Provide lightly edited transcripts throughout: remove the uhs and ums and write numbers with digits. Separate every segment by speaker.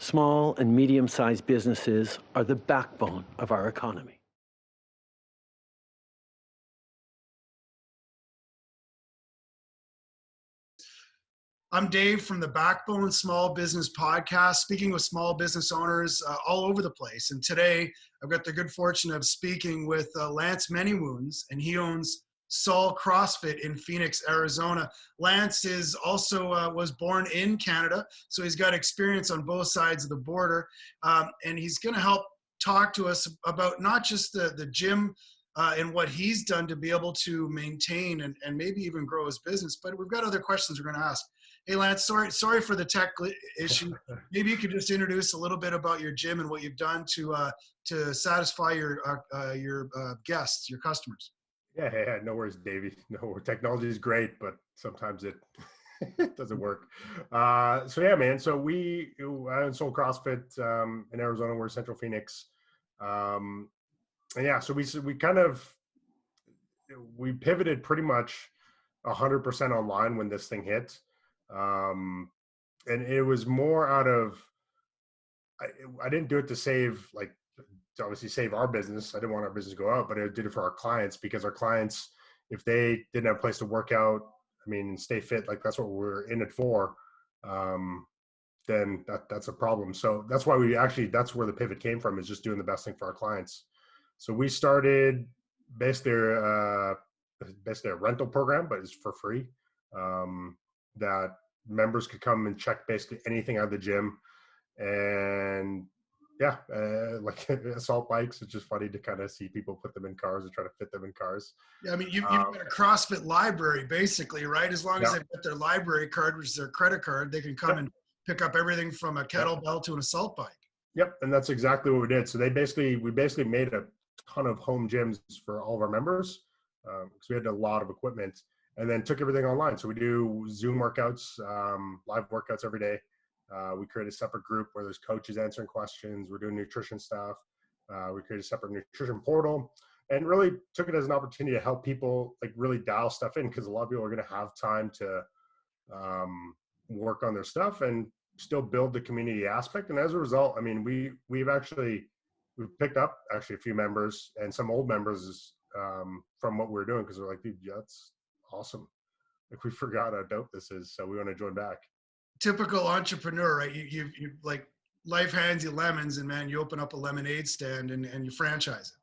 Speaker 1: Small and medium-sized businesses are the backbone of our economy.
Speaker 2: I'm Dave from the BackBone Small Business Podcast, speaking with small business owners all over the place. And today, I've got the good fortune of speaking with Lance Manywounds, and he owns Sol Crossfit in Phoenix, Arizona. Lance is also was born in Canada, so he's got experience on both sides of the border, and he's going to help talk to us about not just the gym and what he's done to be able to maintain and maybe even grow his business, but we've got other questions we're going to ask. Hey, Lance, sorry for the tech issue. Maybe you could just introduce a little bit about your gym and what you've done to satisfy your guests, your customers.
Speaker 3: Yeah, no worries, Davey. No, technology is great, but sometimes it it doesn't work. So yeah, man. So I own Sol CrossFit in Arizona. We're Central Phoenix, and yeah. So we pivoted pretty much 100% online when this thing hit. And it was more out of, I didn't do it to to obviously save our business. I didn't want our business to go out, but I did it for our clients, because our clients, if they didn't have a place to work out, stay fit, like that's what we're in it for, then that's a problem. So that's why that's where the pivot came from, is just doing the best thing for our clients. So we started basically a rental program, but it's for free. That members could come and check basically anything out of the gym. And yeah, like assault bikes, it's just funny to kind of see people put them in cars and try to fit them in cars.
Speaker 2: Yeah, you've got a CrossFit library, basically, right? As long as they've got their library card, which is their credit card, they can come and pick up everything from a kettlebell to an assault bike.
Speaker 3: Yep, and that's exactly what we did. So we basically made a ton of home gyms for all of our members, because we had a lot of equipment, and then took everything online. So we do Zoom workouts, live workouts every day. We create a separate group where there's coaches answering questions. We're doing nutrition stuff. We create a separate nutrition portal, and really took it as an opportunity to help people really dial stuff in, because a lot of people are going to have time to work on their stuff and still build the community aspect. And as a result, we've picked up a few members and some old members from what we're doing, because they're like, dude, that's awesome. We forgot how dope this is, so we want to join back.
Speaker 2: Typical entrepreneur, right? You like, life hands you lemons, and man, you open up a lemonade stand and you franchise it.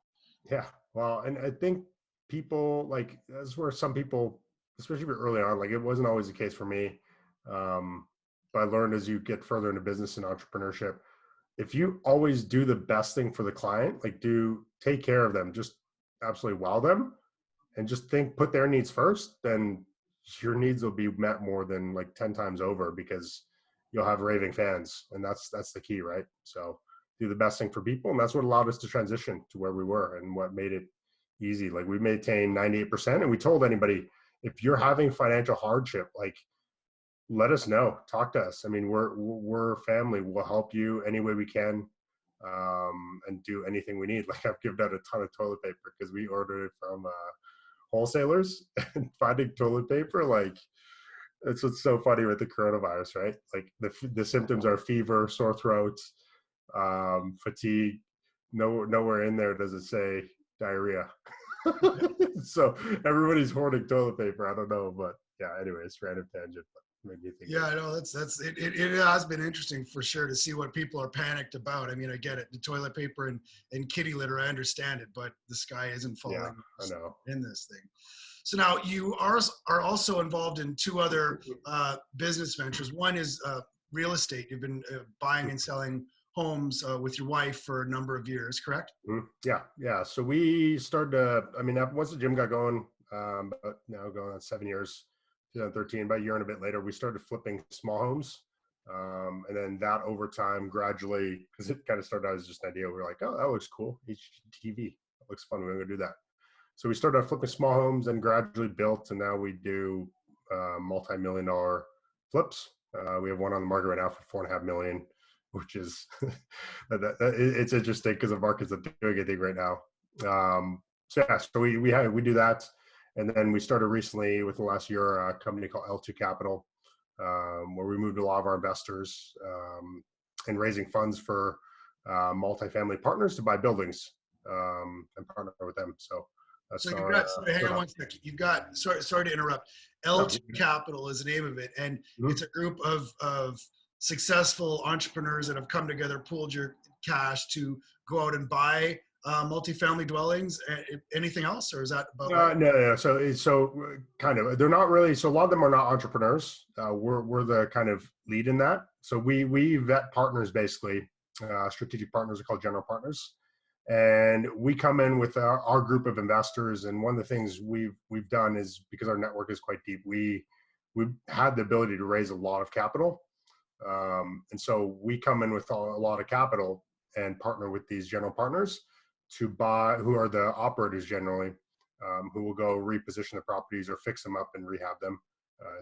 Speaker 3: Yeah, well, and I think people that's where some people, especially early on, it wasn't always the case for me. But I learned as you get further into business and entrepreneurship, if you always do the best thing for the client, take care of them, just absolutely wow them, and just put their needs first, then your needs will be met more than 10 times over, because you'll have raving fans. And that's the key, right? So do the best thing for people. And that's what allowed us to transition to where we were, and what made it easy. We maintained 98%. And we told anybody, if you're having financial hardship, let us know, talk to us. We're family. We'll help you any way we can, and do anything we need. I've given out a ton of toilet paper because we ordered it from wholesalers, and finding toilet paper, that's what's so funny with the coronavirus, right? The symptoms are fever, sore throats, fatigue. Nowhere in there does it say diarrhea. So everybody's hoarding toilet paper. I don't know, but yeah, anyways, random tangent. Made me think.
Speaker 2: Yeah, I know it has been interesting for sure to see what people are panicked about. I get it, the toilet paper and kitty litter, I understand it, but the sky isn't falling.
Speaker 3: Yeah, I know.
Speaker 2: In this thing. So now you are also involved in two other business ventures. One is real estate. You've been buying and selling homes with your wife for a number of years, correct?
Speaker 3: Mm-hmm. Yeah. So we started, once the gym got going, but now going on 7 years, 2013, about a year and a bit later, we started flipping small homes. And then that over time, gradually, because it kind of started out as just an idea, we were like, oh, that looks cool. HGTV, that looks fun. We're going to do that. So we started out flipping small homes and gradually built, and now we do multi-million-dollar flips. We have one on the market right now for $4.5 million, which is it's interesting because the market's doing a thing right now. So we do that, and then we started recently within the last year a company called L2 Capital, where we moved a lot of our investors and raising funds for multifamily partners to buy buildings and partner with them. So
Speaker 2: So
Speaker 3: that's
Speaker 2: you've
Speaker 3: our
Speaker 2: got, sorry, hang on one second. You've got, sorry to interrupt. L2 Capital is the name of it. And it's a group of successful entrepreneurs that have come together, pooled your cash to go out and buy multifamily dwellings. Anything else, or is that about right?
Speaker 3: No. So kind of, they're not really. So a lot of them are not entrepreneurs. We're the kind of lead in that. So we vet partners basically. Strategic partners are called general partners, and we come in with our group of investors. And one of the things we've done is, because our network is quite deep, we've had the ability to raise a lot of capital. And so we come in with a lot of capital and partner with these general partners to buy, who are the operators generally, who will go reposition the properties or fix them up and rehab them,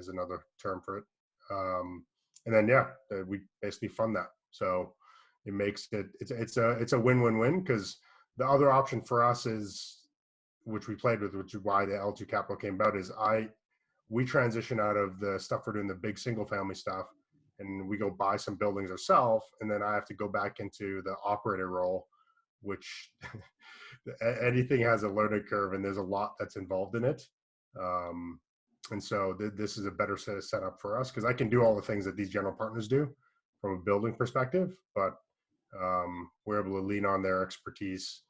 Speaker 3: is another term for it. And then we basically fund that. So it makes it's a win-win-win, because the other option for us is, which we played with, which is why the L2 Capital came about, is we transition out of the stuff we're doing, the big single family stuff, and we go buy some buildings ourselves, and then I have to go back into the operator role, which anything has a learning curve, and there's a lot that's involved in it. And so this is a better set of setup for us, because I can do all the things that these general partners do from a building perspective, but we're able to lean on their expertise,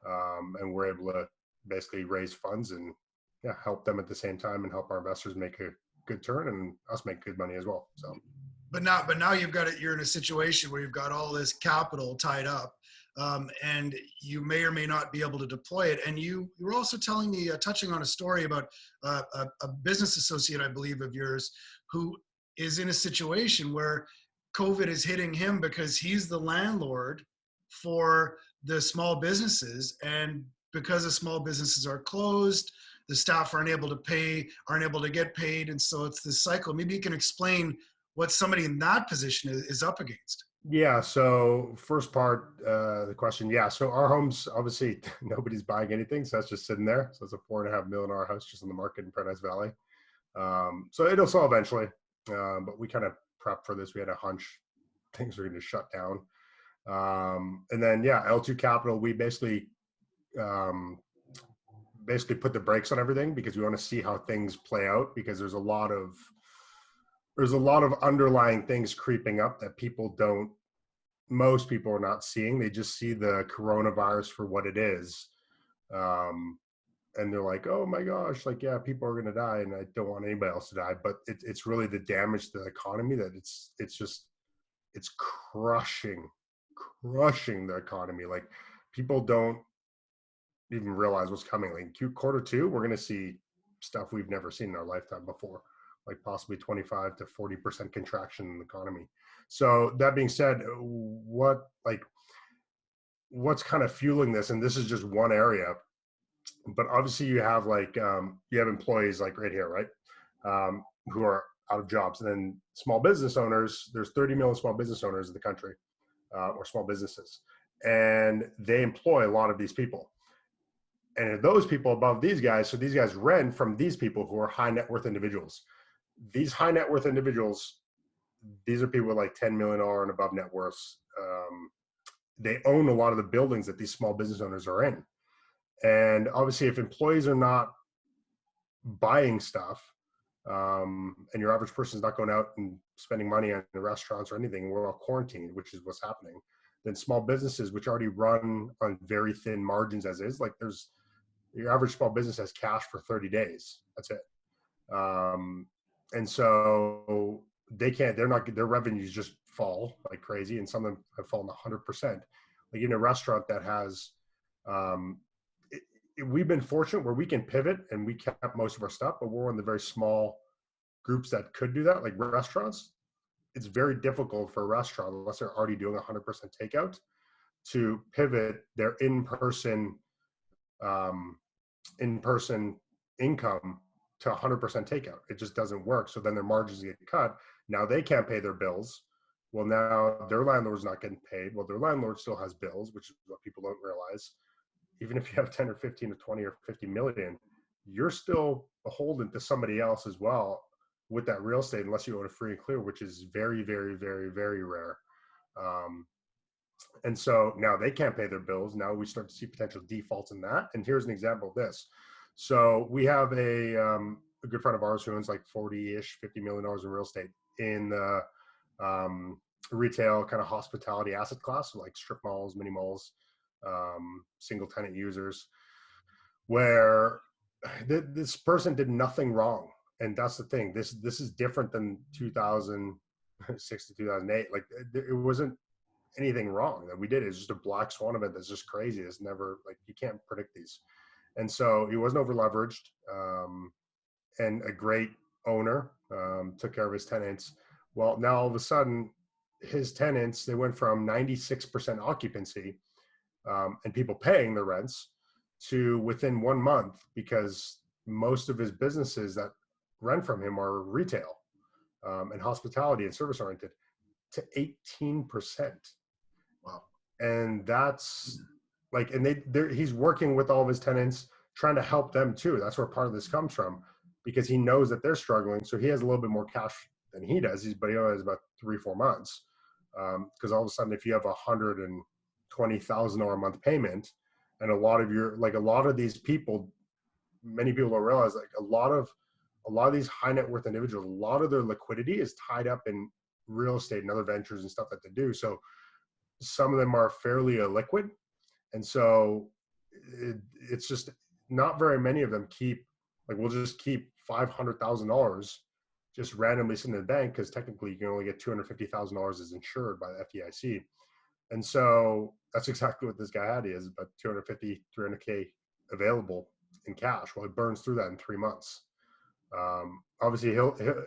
Speaker 3: and we're able to basically raise funds and help them at the same time, and help our investors make a good turn and us make good money as well. So,
Speaker 2: but now you've got it. You're in a situation where you've got all this capital tied up, and you may or may not be able to deploy it. And you were also telling me, touching on a story about a business associate, I believe, of yours, who is in a situation where COVID is hitting him because he's the landlord for the small businesses, and because the small businesses are closed, the staff aren't able to get paid, and so it's this cycle. Maybe you can explain what somebody in that position is up against.
Speaker 3: Yeah. So first part, the question. Yeah. So our homes, obviously, nobody's buying anything, so that's just sitting there. So it's a $4.5 million house just on the market in Paradise Valley. So it'll sell eventually, but we kind of prepped for this. We had a hunch things were going to shut down. And then L2 Capital, we basically put the brakes on everything, because we want to see how things play out, because there's a lot of underlying things creeping up that most people are not seeing. They just see the coronavirus for what it is. And they're like, oh my gosh, people are going to die, and I don't want anybody else to die. But it's really the damage to the economy that it's crushing the economy. Like, people don't even realize what's coming. Like Q2, we're going to see stuff we've never seen in our lifetime before, like possibly 25 to 40% contraction in the economy. So that being said, what's kind of fueling this, and this is just one area, but obviously you have employees like right here, right? Who are out of jobs. And then small business owners, there's 30 million small business owners in the country, or small businesses, and they employ a lot of these people. And those people above these guys, so these guys rent from these people who are high net worth individuals. These high net worth individuals, these are people with like $10 million and above net worths. They own a lot of the buildings that these small business owners are in. And obviously, if employees are not buying stuff, and your average person is not going out and spending money on the restaurants or anything, and we're all quarantined, which is what's happening, then small businesses, which already run on very thin margins as is, your average small business has cash for 30 days. That's it. And so their revenues just fall like crazy. And some of them have fallen 100%. Like in a restaurant that has, we've been fortunate where we can pivot and we kept most of our stuff, but we're one of the very small groups that could do that. Like restaurants, it's very difficult for a restaurant, unless they're already doing 100% takeout, to pivot their in-person income to 100% takeout. It just doesn't work. So then their margins get cut. Now they can't pay their bills. Well, now their landlord's not getting paid. Well, their landlord still has bills, which is what people don't realize. Even if you have 10 or 15 or 20 or 50 million, you're still beholden to somebody else as well with that real estate, unless you own a free and clear, which is very, very, very, very rare. And so now they can't pay their bills. Now we start to see potential defaults in that. And here's an example of this. So we have a good friend of ours who owns like 40-ish, $50 million in real estate in the retail kind of hospitality asset class, so like strip malls, mini malls, single tenant users, where this person did nothing wrong. And that's the thing. This is different than 2006 to 2008. Like it wasn't anything wrong that we did. It's just a black swan event that's just crazy. It's never, like, you can't predict these. And so he wasn't over leveraged, and a great owner, took care of his tenants. Well, now all of a sudden his tenants, they went from 96% occupancy, and people paying the rents, to within 1 month, because most of his businesses that rent from him are retail, and hospitality and service oriented, to 18%.
Speaker 2: Wow.
Speaker 3: And that's like, and he's working with all of his tenants, trying to help them too. That's where part of this comes from, because he knows that they're struggling. So he has a little bit more cash than he does. But he only has about 3-4 months. Because all of a sudden, if you have $120,000 a month payment, and a lot of these people, many people don't realize, like a lot of these high net worth individuals, a lot of their liquidity is tied up in real estate and other ventures and stuff that they do. So some of them are fairly illiquid. And so it's just not very many of them keep, like, we'll just keep $500,000 just randomly sitting in the bank, because technically you can only get $250,000 is insured by the FDIC. And so that's exactly what this guy had. He has about 250, 300K available in cash. Well, he burns through that in 3 months. Obviously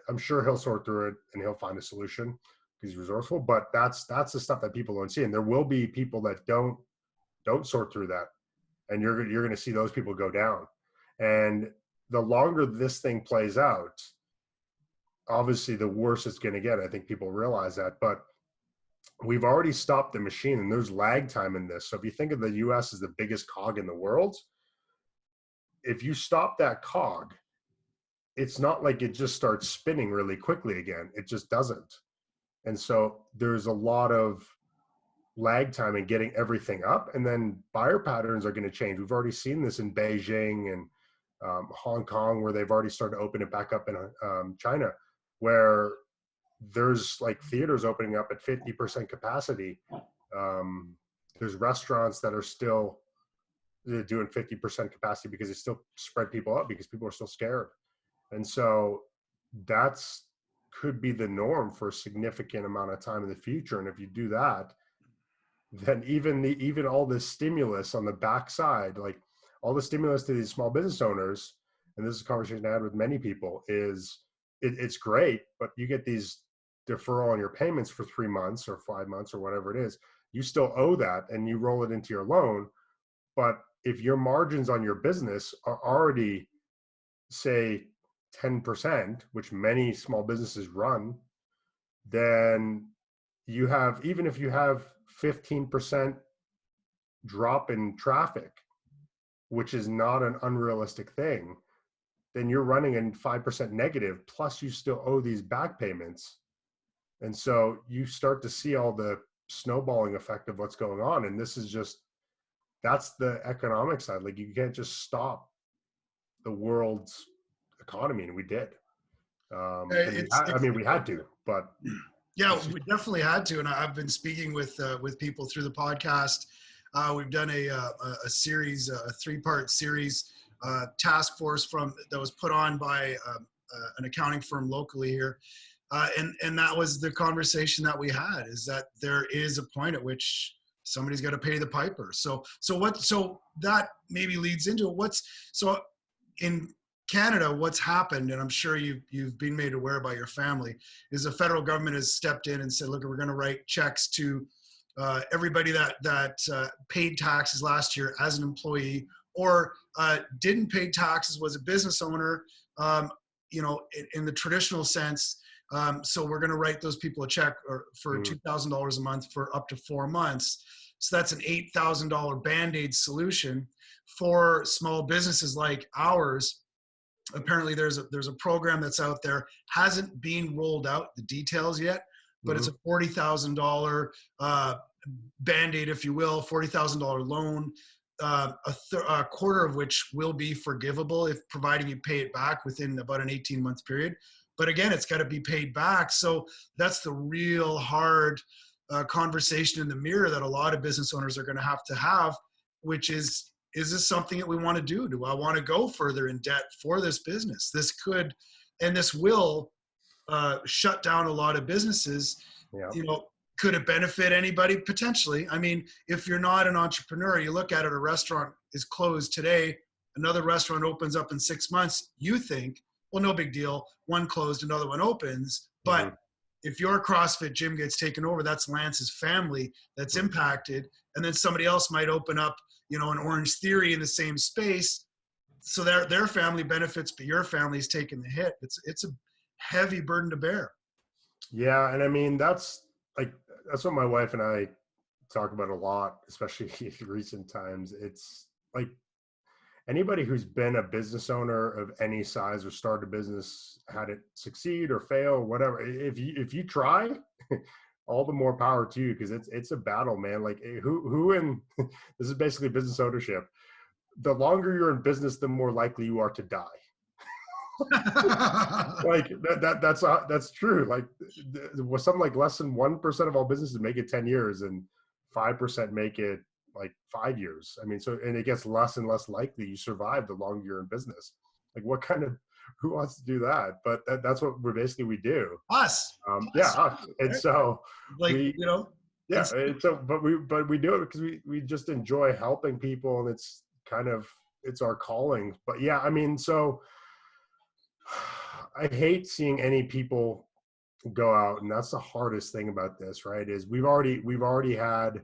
Speaker 3: I'm sure he'll sort through it and he'll find a solution, because he's resourceful, but that's the stuff that people don't see. And there will be people that don't sort through that. And you're going to see those people go down. And the longer this thing plays out, obviously the worse it's going to get. I think people realize that, but we've already stopped the machine, and there's lag time in this. So if you think of the US as the biggest cog in the world, if you stop that cog, it's not like it just starts spinning really quickly again. It just doesn't. And so there's a lot of lag time in getting everything up, and then buyer patterns are going to change. We've already seen this in Beijing and Hong Kong, where they've already started to open it back up in China, where there's like theaters opening up at 50% capacity. There's restaurants that are still doing 50% capacity because they still spread people up, because people are still scared. And so that's could be the norm for a significant amount of time in the future. And if you do that, then even all this stimulus on the backside, like all the stimulus to these small business owners, and this is a conversation I had with many people, is it's great, but you get these deferral on your payments for 3 months or 5 months or whatever it is. You still owe that, and you roll it into your loan. But if your margins on your business are already, say, 10%, which many small businesses run, then you have, even if you have 15% drop in traffic, which is not an unrealistic thing, then you're running in 5% negative, plus you still owe these back payments. And so you start to see all the snowballing effect of what's going on. And this is just, that's the economic side. Like, you can't just stop the world's economy, and we did. We had to, but
Speaker 2: yeah, we definitely had to. And I've been speaking with people through the podcast. We've done a series, a 3-part series, task force that was put on by an accounting firm locally here. And that was the conversation that we had, is that there is a point at which somebody's got to pay the piper. So that maybe leads into in Canada, what's happened, and I'm sure you've been made aware by your family, is the federal government has stepped in and said, look, we're going to write checks to everybody that paid taxes last year as an employee, or didn't pay taxes, was a business owner, in the traditional sense. So we're going to write those people a check for $2,000 a month for up to 4 months. So that's an $8,000 Band-Aid solution for small businesses like ours. Apparently there's a program that's out there, hasn't been rolled out, the details yet, but it's a $40,000 Band-Aid, if you will, $40,000 loan, a quarter of which will be forgivable if providing you pay it back within about an 18-month period. But again, it's got to be paid back. So that's the real hard conversation in the mirror that a lot of business owners are going to have, which is this something that we want to do? Do I want to go further in debt for this business? This could, and this will shut down a lot of businesses.
Speaker 3: Yeah.
Speaker 2: You know, could it benefit anybody? Potentially. I mean, if you're not an entrepreneur, you look at it, a restaurant is closed today, another restaurant opens up in 6 months, you think, well, no big deal. One closed, another one opens. But if your CrossFit gym gets taken over, that's Lance's family that's impacted. And then somebody else might open up, you know, an Orange Theory in the same space. So their family benefits, but your family's taking the hit. It's a heavy burden to bear.
Speaker 3: Yeah. And I mean, that's what my wife and I talk about a lot, especially in recent times. It's like anybody who's been a business owner of any size or started a business, had it succeed or fail or whatever, if you try, all the more power to you, because it's a battle, man. Like who in this is basically business ownership. The longer you're in business, the more likely you are to die. Like that's true. Like with something like less than 1% of all businesses make it 10 years and 5% make it like 5 years. I mean, so, and it gets less and less likely you survive the longer you're in business. Like who wants to do that? But that's what we do.
Speaker 2: Us.
Speaker 3: Yeah. And so
Speaker 2: like,
Speaker 3: we,
Speaker 2: you know,
Speaker 3: yeah. And so, but we do it because we just enjoy helping people, and it's our calling. But yeah, I mean, so I hate seeing any people go out, and that's the hardest thing about this, right? Is we've already had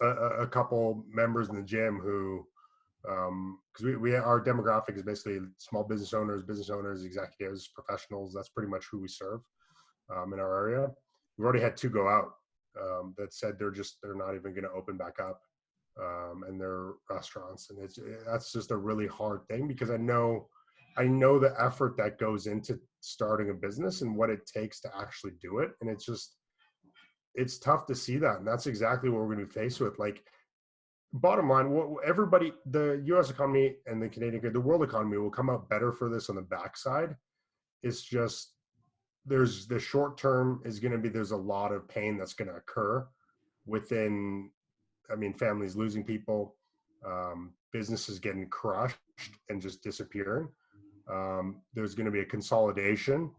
Speaker 3: a couple members in the gym who, because our demographic is basically small business owners, executives, professionals. That's pretty much who we serve in our area. We've already had two go out that said they're not even going to open back up in their restaurants, and that's just a really hard thing, because I know the effort that goes into starting a business and what it takes to actually do it. And it's tough to see that. And that's exactly what we're going to be faced with. Like, bottom line, the US economy and the world economy will come out better for this on the backside. It's just, there's the short term is going to be, there's a lot of pain that's going to occur within, I mean, families losing people, businesses getting crushed and just disappearing. There's going to be a consolidation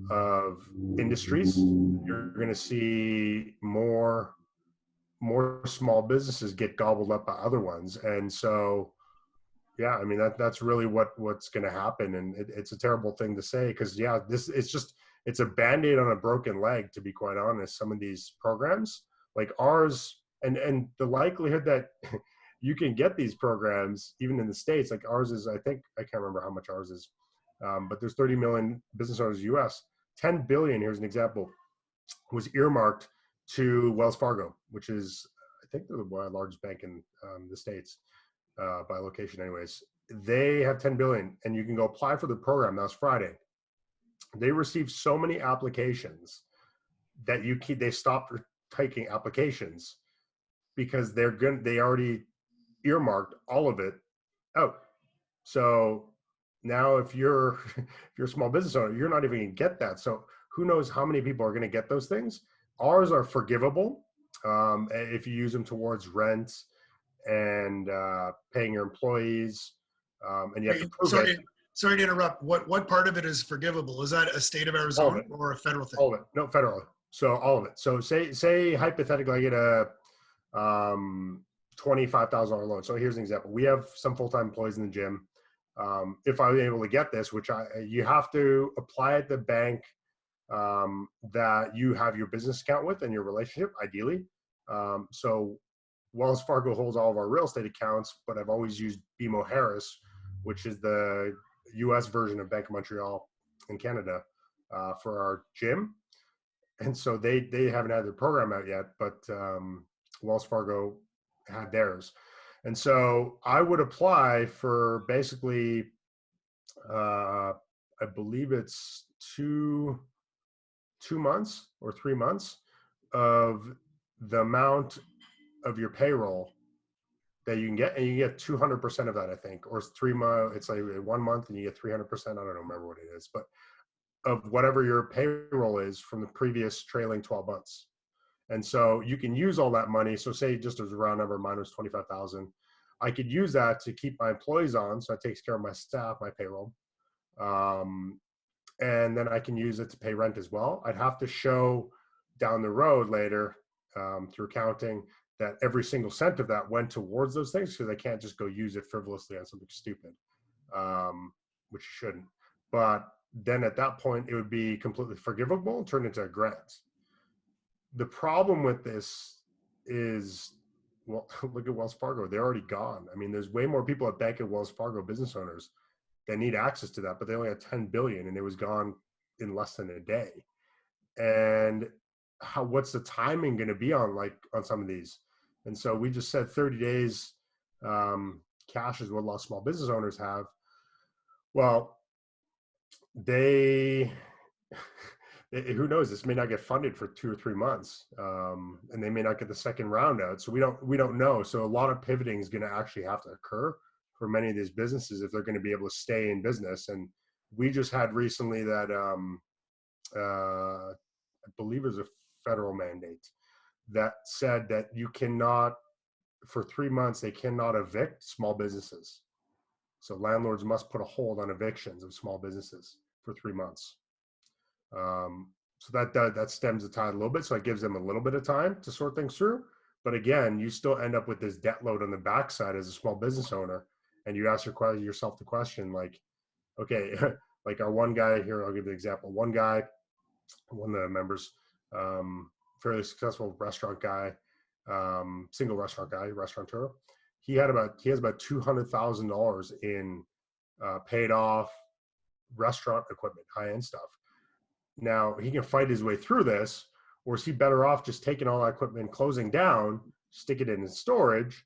Speaker 3: of industries. You're going to see more small businesses get gobbled up by other ones. And so, yeah, I mean, that's really what's going to happen. And it's a terrible thing to say, because yeah, it's a Band-Aid on a broken leg, to be quite honest. Some of these programs like ours, and the likelihood that you can get these programs even in the States, like ours is, I think, I can't remember how much ours is, but there's 30 million business owners in the US. 10 billion, here's an example, was earmarked to Wells Fargo, which is, I think they're the largest bank in the States by location anyways. They have 10 billion, and you can go apply for the program. That was Friday. They received so many applications that they stopped taking applications because they already earmarked all of it out. So now if you're a small business owner, you're not even going to get that. So who knows how many people are going to get those things. Ours are forgivable if you use them towards rent and paying your employees, and you have to prove it.
Speaker 2: Sorry to interrupt. What part of it is forgivable? Is that a state of Arizona or a federal thing?
Speaker 3: All of it. No, federal. So all of it. So say hypothetically I get a $25,000 loan. So here's an example. We have some full-time employees in the gym. If I'm able to get this, which you have to apply at the bank that you have your business account with and your relationship, ideally. So Wells Fargo holds all of our real estate accounts, but I've always used BMO Harris, which is the US version of Bank of Montreal in Canada, for our gym. And so they haven't had their program out yet, but Wells Fargo had theirs. And so I would apply for basically, I believe it's 2 months or 3 months of the amount of your payroll that you can get, and you get 200% of that, I think, or 3 months. It's like 1 month and you get 300%. I don't remember what it is, but of whatever your payroll is from the previous trailing 12 months. And so you can use all that money. So say just as a round number, mine was 25,000. I could use that to keep my employees on. So that takes care of my staff, my payroll. And then I can use it to pay rent as well. I'd have to show down the road later through accounting that every single cent of that went towards those things, because I can't just go use it frivolously on something stupid, which you shouldn't. But then at that point, it would be completely forgivable and turn into a grant. The problem with this is, well, look at Wells Fargo. They're already gone. I mean, there's way more people at Bank of Wells Fargo, business owners, that need access to that, but they only had 10 billion and it was gone in less than a day. And what's the timing going to be on some of these? And so we just said 30 days cash is what a lot of small business owners have. Well, they who knows, this may not get funded for 2 or 3 months, and they may not get the second round out. So we don't know. So a lot of pivoting is going to actually have to occur for many of these businesses if they're going to be able to stay in business. And we just had recently that I believe it was a federal mandate that said that you cannot, for 3 months, they cannot evict small businesses. So landlords must put a hold on evictions of small businesses for 3 months. So that stems the tide a little bit. So it gives them a little bit of time to sort things through. But again, you still end up with this debt load on the backside as a small business owner. And you ask yourself the question, like, okay, like our one guy here, I'll give you an example. One guy, one of the members, fairly successful restaurant guy, single restaurant guy, restaurateur. He has about $200,000 in paid off restaurant equipment, high-end stuff. Now he can fight his way through this, or is he better off just taking all that equipment, closing down, stick it in storage,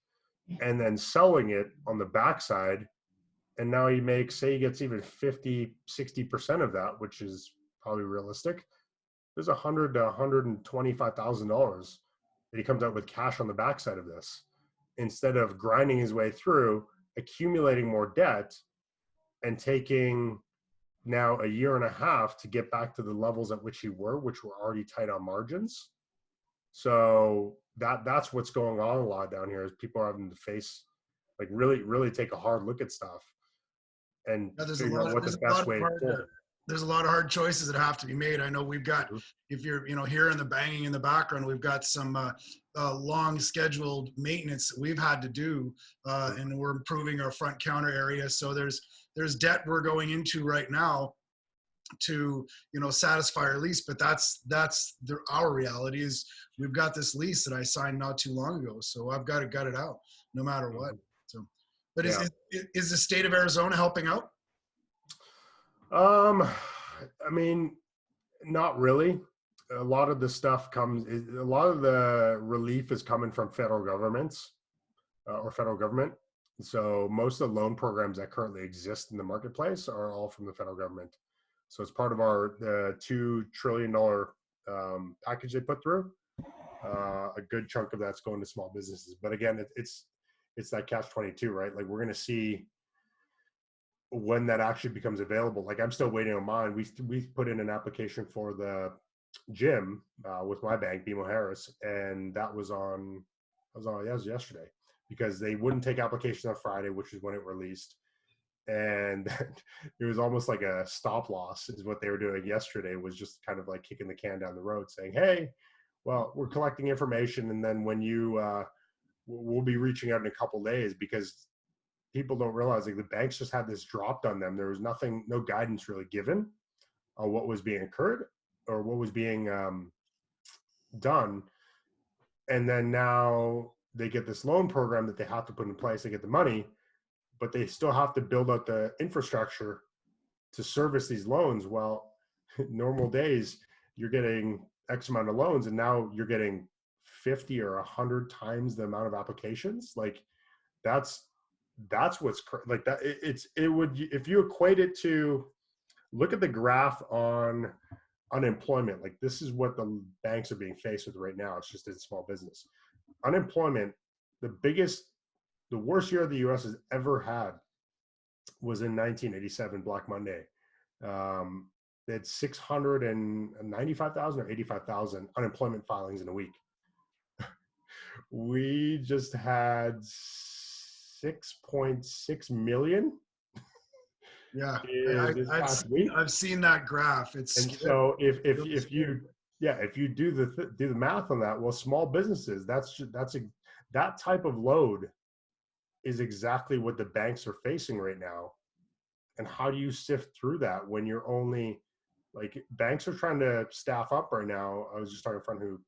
Speaker 3: and then selling it on the backside? And now he makes, say he gets even 50, 60% of that, which is probably realistic. There's $100,000 to $125,000 that he comes out with cash on the backside of this, instead of grinding his way through, accumulating more debt, and taking now a year and a half to get back to the levels at which which were already tight on margins. So that's what's going on a lot down here, is people are having to face, like, really take a hard look at stuff and figure out what the best way to pull.
Speaker 2: There's a lot of hard choices that have to be made. I know we've got, if you're, hearing the banging in the background, we've got some long scheduled maintenance that we've had to do, and we're improving our front counter area. So there's debt we're going into right now to, satisfy our lease, but that's our reality is we've got this lease that I signed not too long ago. So I've got to gut it out no matter what. So, but
Speaker 3: yeah.
Speaker 2: Is the state of Arizona helping out?
Speaker 3: I mean, not really. A lot of the stuff a lot of the relief is coming from federal governments or federal government. So most of the loan programs that currently exist in the marketplace are all from the federal government. So it's part of the $2 trillion package they put through. A good chunk of that's going to small businesses. But again, it's that catch-22, right? Like, we're going to see when that actually becomes available. Like, I'm still waiting on mine. We put in an application for the gym with my bank, BMO Harris, and that was yesterday, because they wouldn't take applications on Friday, which is when it released. And it was almost like a stop loss is what they were doing yesterday, was just kind of like kicking the can down the road, saying, hey, well, we're collecting information, and then when we'll be reaching out in a couple days, because people don't realize, like, the banks just had this dropped on them. There was no guidance really given on what was being incurred or what was being done. And then now they get this loan program that they have to put in place to get the money, but they still have to build out the infrastructure to service these loans. Well, normal days, you're getting X amount of loans, and now you're getting 50 or 100 times the amount of applications. Like, that's what's like that. It would, if you equate it to, look at the graph on unemployment, like this is what the banks are being faced with right now. It's just in small business. Unemployment, the worst year the US has ever had was in 1987, Black Monday. They had 695,000 or 85,000 unemployment filings in a week. We just had 6.6 million.
Speaker 2: Yeah,
Speaker 3: This past week.
Speaker 2: I've seen that graph. It's
Speaker 3: and
Speaker 2: scary.
Speaker 3: so if you do the math on that, well, small businesses, that type of load is exactly what the banks are facing right now. And how do you sift through that when you're only, like, banks are trying to staff up right now. I was just talking to a friend who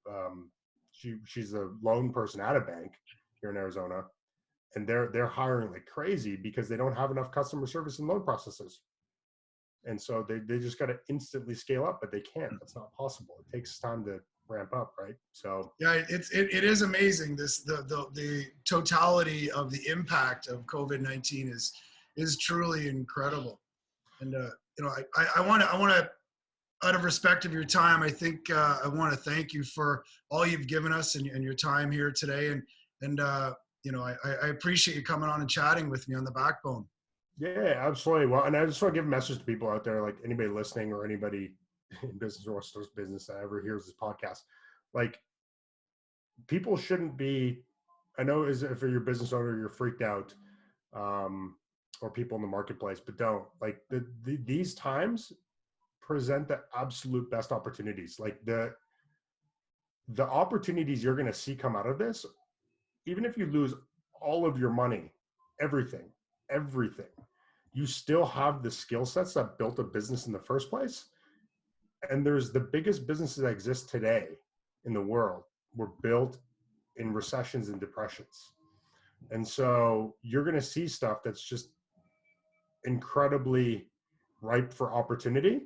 Speaker 3: she's a loan person at a bank here in Arizona, and they're hiring like crazy because they don't have enough customer service and loan processes. And so they just got to instantly scale up, but they can't. That's not possible. It takes time to ramp up, right? So
Speaker 2: yeah, it is amazing. The totality of the impact of COVID-19 is truly incredible. And I want to, out of respect of your time, I think I want to thank you for all you've given us and your time here today. And I appreciate you coming on and chatting with me on the BackBone.
Speaker 3: yeah, absolutely. Well, and I just want to give a message to people out there, like anybody listening or anybody in business or starts business that ever hears this podcast. Like, people shouldn't be, I know if you're a business owner, you're freaked out, or people in the marketplace, but don't. Like, these times present the absolute best opportunities. Like the opportunities you're going to see come out of this, even if you lose all of your money, everything, you still have the skill sets that built a business in the first place. And there's the biggest businesses that exist today in the world were built in recessions and depressions. And so you're going to see stuff that's just incredibly ripe for opportunity,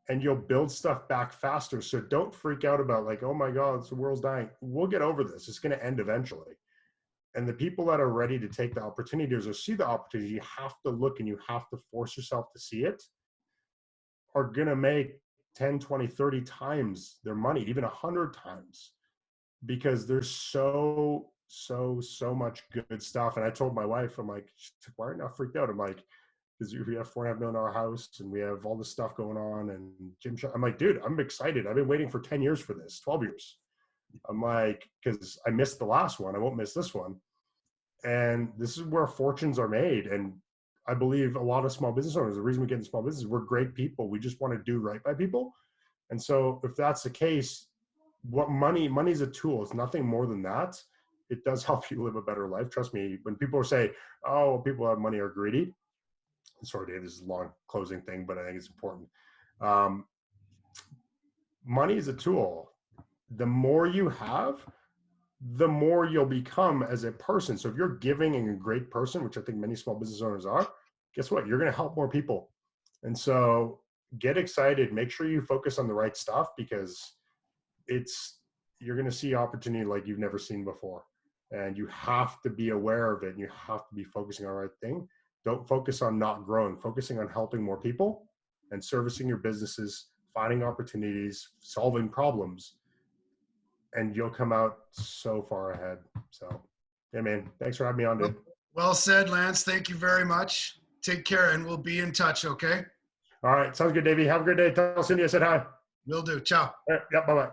Speaker 3: and you'll build stuff back faster. So don't freak out about like, oh my God, the world's dying. We'll get over this. It's going to end eventually. And the people that are ready to take the opportunities or see the opportunity, you have to look and you have to force yourself to see it, are going to make 10, 20, 30 times their money, even 100 times, because there's so much good stuff. And I told my wife, I'm like, why are you not freaked out? I'm like, because we have $4.5 million house and we have all this stuff going on and gym shop. I'm like, dude, I'm excited. I've been waiting for 10 years for this, 12 years. I'm like, because I missed the last one. I won't miss this one. And this is where fortunes are made. And I believe a lot of small business owners, the reason we get in small business, we're great people. We just want to do right by people. And so if that's the case, money's a tool. It's nothing more than that. It does help you live a better life. Trust me, when people say, oh, people who have money are greedy. Sorry, Dave, this is a long closing thing, but I think it's important. Money is a tool. The more you have, the more you'll become as a person. So if you're giving and a great person, which I think many small business owners are, guess what? You're going to help more people. And so get excited. Make sure you focus on the right stuff, because you're going to see opportunity like you've never seen before. And you have to be aware of it, and you have to be focusing on the right thing. Don't focus on not growing, focusing on helping more people and servicing your businesses, finding opportunities, solving problems, and you'll come out so far ahead. So, yeah, man, thanks for having me on, dude.
Speaker 2: Well said, Lance. Thank you very much. Take care, and we'll be in touch, okay?
Speaker 3: All right. Sounds good, Davey. Have a great day. Tell Cindy I said hi.
Speaker 2: Will do. Ciao.
Speaker 3: All right, yep, bye-bye.